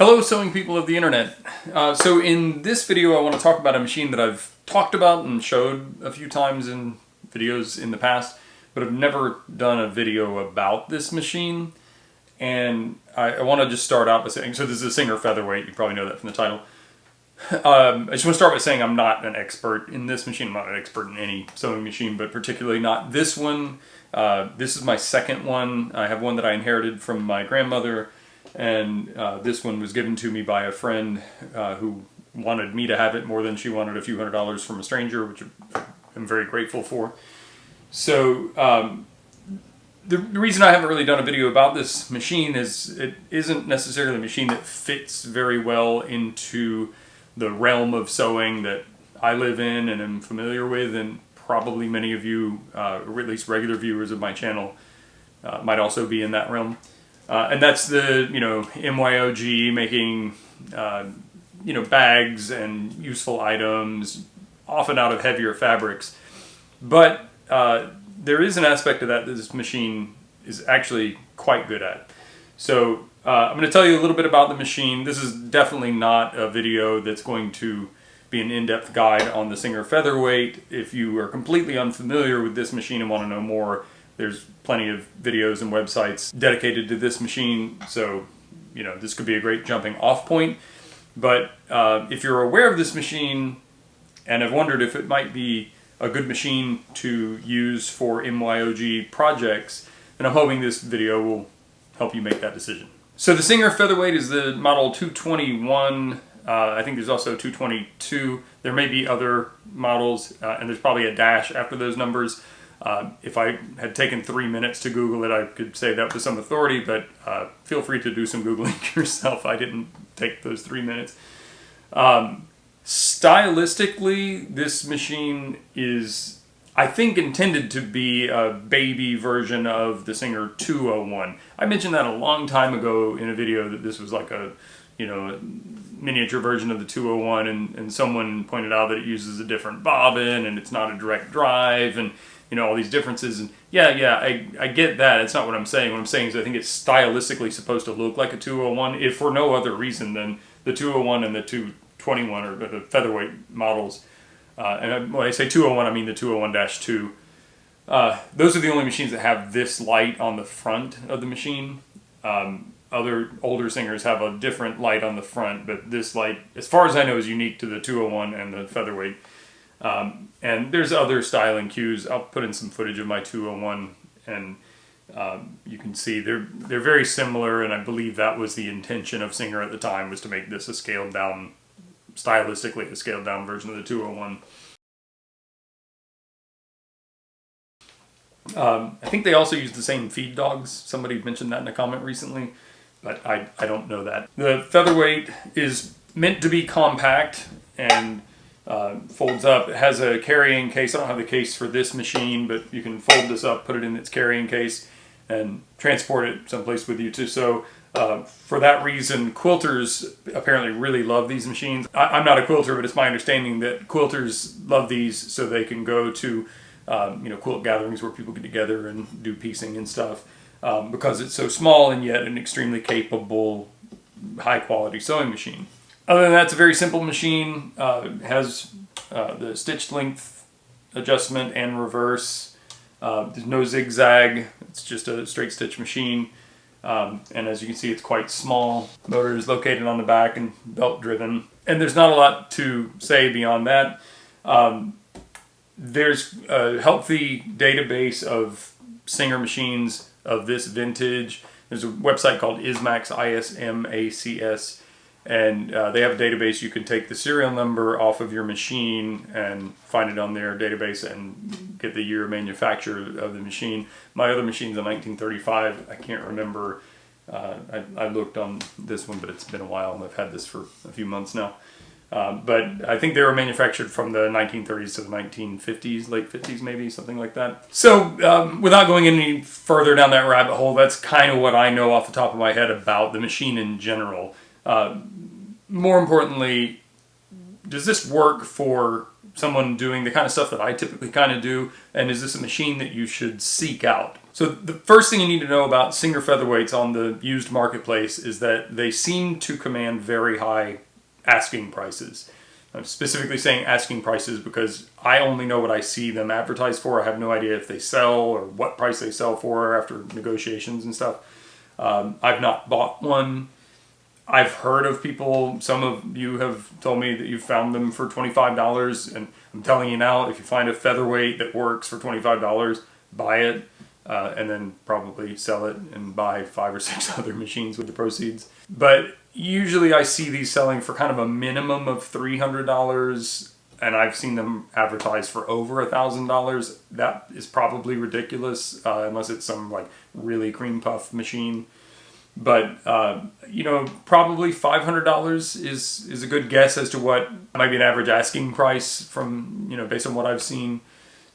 Hello sewing people of the internet. So in this video I want to talk about a machine that I've talked about and showed a few times in videos in the past, but I've never done a video about this machine. And I want to just start out by saying, so this is a Singer Featherweight, you probably know that from the title. I just want to start by saying I'm not an expert in this machine. I'm not an expert in any sewing machine, but particularly not this one. This is my second one. I have one that I inherited from my grandmother, and this one was given to me by a friend who wanted me to have it more than she wanted a few $100s from a stranger, which I'm very grateful for. So the reason I haven't really done a video about this machine is it isn't necessarily a machine that fits very well into the realm of sewing that I live in and am familiar with, and probably many of you, or at least regular viewers of my channel, might also be in that realm. And that's the, MYOG, making, bags and useful items, often out of heavier fabrics. But there is an aspect of that this machine is actually quite good at. So I'm going to tell you a little bit about the machine. This is definitely not a video that's going to be an in-depth guide on the Singer Featherweight. If you are completely unfamiliar with this machine and want to know more, there's plenty of videos and websites dedicated to this machine, so this could be a great jumping off point. But if you're aware of this machine and have wondered if it might be a good machine to use for MYOG projects, then I'm hoping this video will help you make that decision. So the Singer Featherweight is the model 221. I think there's also 222. There may be other models, and there's probably a dash after those numbers. If I had taken 3 minutes to Google it, I could say that with some authority, but feel free to do some Googling yourself. I didn't take those 3 minutes. Stylistically, this machine is, I think, intended to be a baby version of the Singer 201. I mentioned that a long time ago in a video that this was like a miniature version of the 201, and someone pointed out that it uses a different bobbin and it's not a direct drive, and all these differences. And I get that. It's not what I'm saying. What I'm saying is I think it's stylistically supposed to look like a 201, if for no other reason than the 201 and the 221 are the featherweight models. And when I say 201, I mean the 201-2. Those are the only machines that have this light on the front of the machine. Other older Singers have a different light on the front, but this light, as far as I know, is unique to the 201 and the featherweight. And there's other styling cues. I'll put in some footage of my 201, and you can see they're very similar, and I believe that was the intention of Singer at the time, was to make this a scaled down, stylistically a scaled down version of the 201. I think they also use the same feed dogs. Somebody mentioned that in a comment recently, but I don't know that. The featherweight is meant to be compact and folds up. It has a carrying case. I don't have the case for this machine, but you can fold this up, put it in its carrying case, and transport it someplace with you too. So for that reason, quilters apparently really love these machines. I'm not a quilter, but it's my understanding that quilters love these so they can go to quilt gatherings where people get together and do piecing and stuff, because it's so small and yet an extremely capable, high quality sewing machine. Other than that, it's a very simple machine. It has the stitch length adjustment and reverse. There's no zigzag. It's just a straight stitch machine. And as you can see, it's quite small. The motor is located on the back and belt driven. And there's not a lot to say beyond that. There's a healthy database of Singer machines of this vintage. There's a website called ISMACS, ISMACS. And they have a database. You can take the serial number off of your machine and find it on their database and get the year of manufacture of the machine. My other machine's a 1935. I can't remember. I looked on this one, but it's been a while, and I've had this for a few months now. But I think they were manufactured from the 1930s to the 1950s, late 50s maybe, something like that. So without going any further down that rabbit hole, that's kind of what I know off the top of my head about the machine in general. More importantly, does this work for someone doing the kind of stuff that I typically kind of do, and is this a machine that you should seek out? So the first thing you need to know about Singer Featherweights on the used marketplace is that they seem to command very high asking prices. I'm specifically saying asking prices because I only know what I see them advertised for. I have no idea if they sell or what price they sell for after negotiations and stuff. I've not bought one. I've heard of people, some of you have told me that you've found them for $25, and I'm telling you now, if you find a featherweight that works for $25, buy it, and then probably sell it and buy 5 or 6 other machines with the proceeds. But usually I see these selling for kind of a minimum of $300, and I've seen them advertised for over $1,000. That is probably ridiculous, unless it's some like really cream puff machine. But, you know, probably $500 is a good guess as to what might be an average asking price from, you know, based on what I've seen.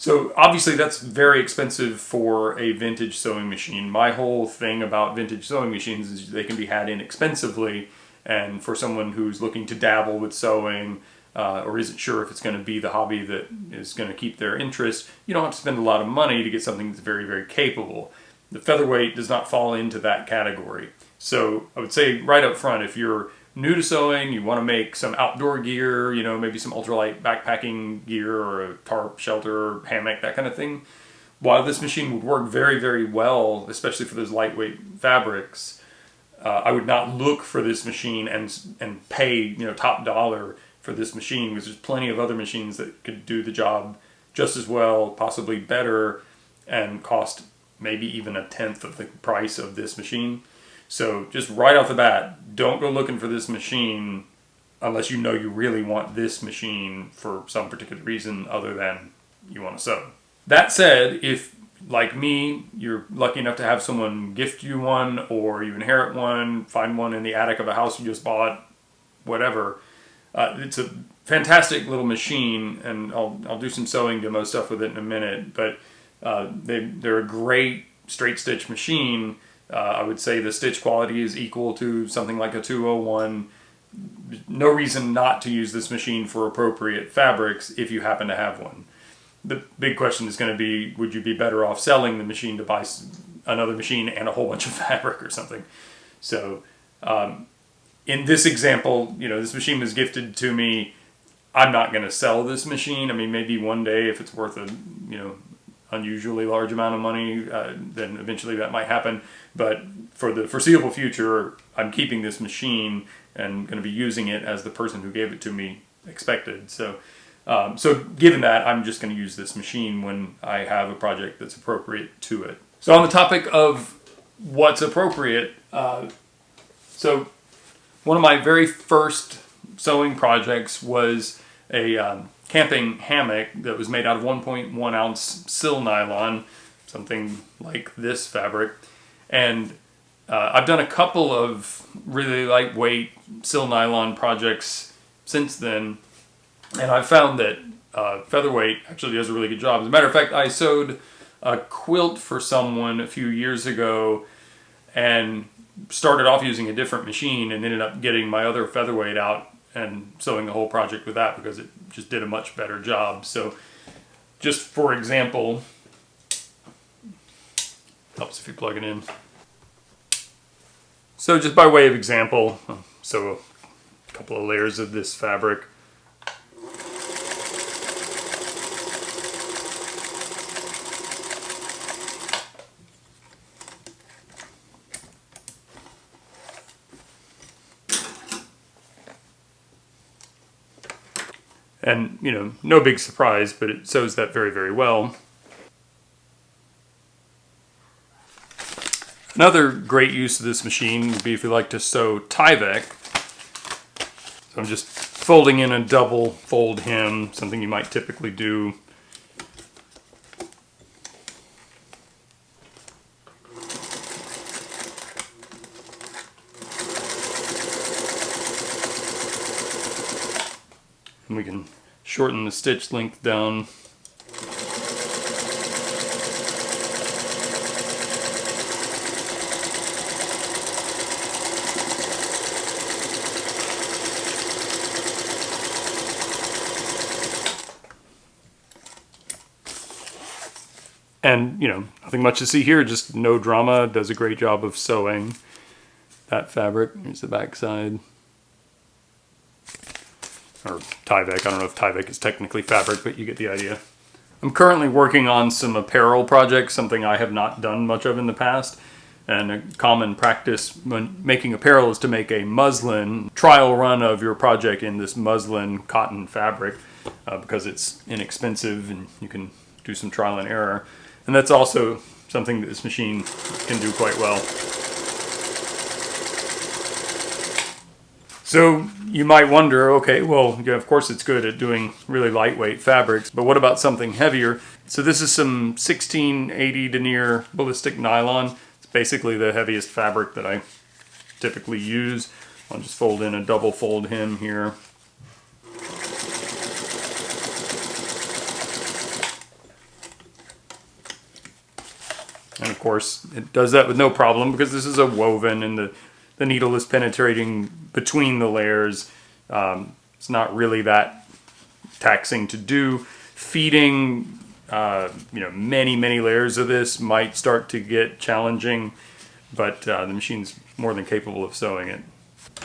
So obviously that's very expensive for a vintage sewing machine. My whole thing about vintage sewing machines is they can be had inexpensively, and for someone who's looking to dabble with sewing or isn't sure if it's going to be the hobby that is going to keep their interest, you don't have to spend a lot of money to get something that's very, very capable. The featherweight does not fall into that category. So I would say right up front, if you're new to sewing, you want to make some outdoor gear, you know, maybe some ultralight backpacking gear or a tarp, shelter, hammock, that kind of thing. While this machine would work very, very well, especially for those lightweight fabrics, I would not look for this machine and pay, you know, top dollar for this machine, because there's plenty of other machines that could do the job just as well, possibly better, and cost maybe even 1/10 of the price of this machine. So just right off the bat, don't go looking for this machine unless you know you really want this machine for some particular reason other than you want to sew. That said, if, like me, you're lucky enough to have someone gift you one, or you inherit one, find one in the attic of a house you just bought, whatever, it's a fantastic little machine, and I'll do some sewing demo stuff with it in a minute, but they're a great straight stitch machine. I would say the stitch quality is equal to something like a 201. No reason not to use this machine for appropriate fabrics if you happen to have one. The big question is going to be, would you be better off selling the machine to buy another machine and a whole bunch of fabric or something? So in this example, you know, this machine was gifted to me. I'm not going to sell this machine. I mean, maybe one day if it's worth a, you know, unusually large amount of money, then eventually that might happen. But for the foreseeable future, I'm keeping this machine and going to be using it as the person who gave it to me expected. So, so given that, I'm just going to use this machine when I have a project that's appropriate to it. So on the topic of what's appropriate, so one of my very first sewing projects was a camping hammock that was made out of 1.1 ounce sil nylon, something like this fabric. And I've done a couple of really lightweight sil nylon projects since then, and I've found that Featherweight actually does a really good job. As a matter of fact, I sewed a quilt for someone a few years ago and started off using a different machine and ended up getting my other Featherweight out and sewing the whole project with that because it just did a much better job. So just for example, helps if you plug it in. So just by way of example, so a couple of layers of this fabric. And, you know, no big surprise, but it sews that very, very well. Another great use of this machine would be if you like to sew Tyvek. So I'm just folding in a double fold hem, something you might typically do. And we can shorten the stitch length down. And, you know, nothing much to see here, just no drama. Does a great job of sewing that fabric. Here's the back side. Or Tyvek. I don't know if Tyvek is technically fabric, but you get the idea. I'm currently working on some apparel projects, something I have not done much of in the past. And a common practice when making apparel is to make a muslin trial run of your project in this muslin cotton fabric because it's inexpensive and you can do some trial and error. And that's also something that this machine can do quite well. So you might wonder, okay, well, yeah, of course it's good at doing really lightweight fabrics, but what about something heavier? So this is some 1680 denier ballistic nylon. It's basically the heaviest fabric that I typically use. I'll just fold in a double fold hem here. And of course, it does that with no problem because this is a woven and the needle is penetrating between the layers. It's not really that taxing to do. Feeding, you know, many layers of this might start to get challenging, but the machine's more than capable of sewing it.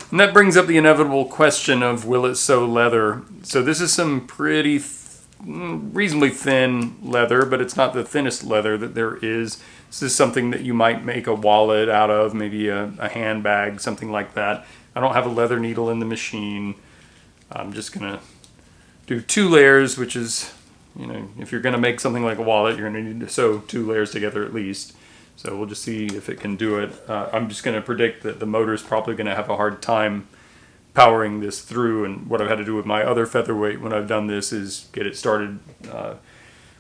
And that brings up the inevitable question of will it sew leather? So this is some pretty reasonably thin leather, but it's not the thinnest leather that there is. This is something that you might make a wallet out of, maybe a handbag, something like that. I don't have a leather needle in the machine. I'm just gonna do 2 layers, which is, you know, if you're gonna make something like a wallet, you're gonna need to sew 2 layers together at least. So we'll just see if it can do it. I'm just gonna predict that the motor's probably gonna have a hard time powering this through, and what I've had to do with my other featherweight when I've done this is get it started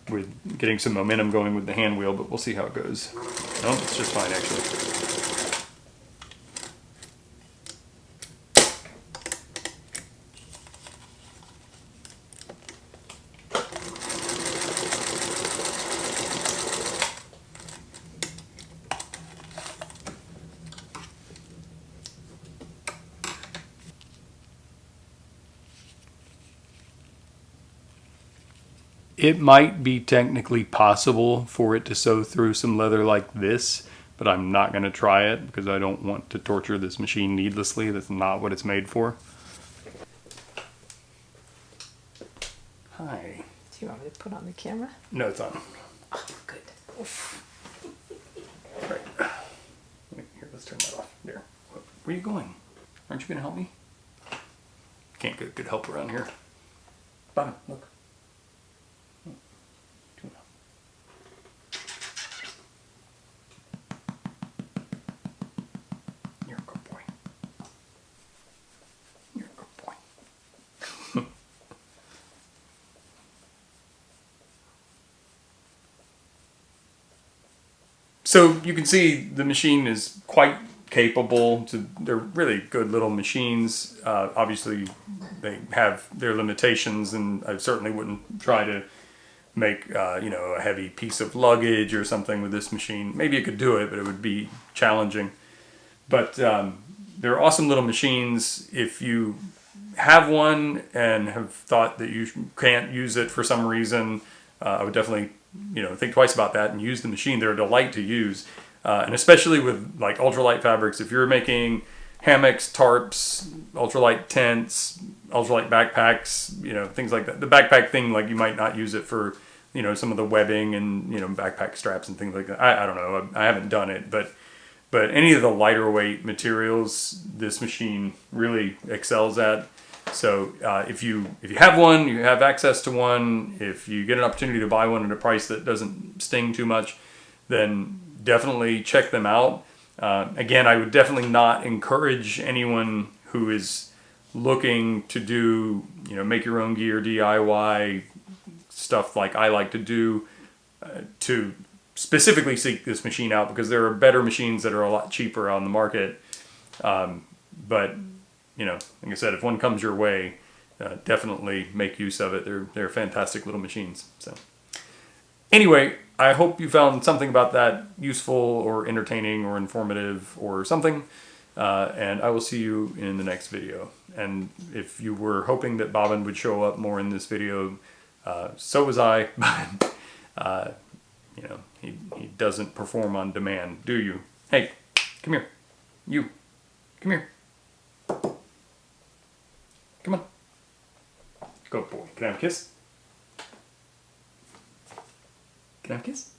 with getting some momentum going with the hand wheel, but we'll see how it goes. No, it's just fine actually. It might be technically possible for it to sew through some leather like this, but I'm not going to try it because I don't want to torture this machine needlessly. That's not what it's made for. Hi. Do you want me to put on the camera? No, it's on. Oh, good. Right. Here, let's turn that off. There. Where are you going? Aren't you going to help me? Can't get good help around here. Bottom, look. You're a good boy. You're a good boy. So you can see the machine is quite capable. They're really good little machines. Obviously, they have their limitations, and I certainly wouldn't try to make you know, a heavy piece of luggage or something with this machine. Maybe you could do it, but it would be challenging. But they're awesome little machines. If you have one and have thought that you can't use it for some reason, I would definitely, you know, think twice about that and use the machine. They're a delight to use, and especially with like ultralight fabrics. If you're making hammocks, tarps, ultralight tents, ultralight backpacks, you know, things like that. The backpack thing, like you might not use it for, you know, some of the webbing and, you know, backpack straps and things like that. I don't know. I haven't done it, but any of the lighter weight materials, this machine really excels at. So if you have one, you have access to one, if you get an opportunity to buy one at a price that doesn't sting too much, then definitely check them out. Again, I would definitely not encourage anyone who is looking to do, you know, make your own gear, DIY stuff like I like to do, to specifically seek this machine out, because there are better machines that are a lot cheaper on the market. But you know, like I said, if one comes your way, definitely make use of it. They're fantastic little machines. So anyway, I hope you found something about that useful or entertaining or informative or something. And I will see you in the next video. And if you were hoping that Bobbin would show up more in this video, so was I. you know, he doesn't perform on demand, do you? Hey, come here. You. Come here. Come on. Good boy. Can I have a kiss? Can I have a kiss?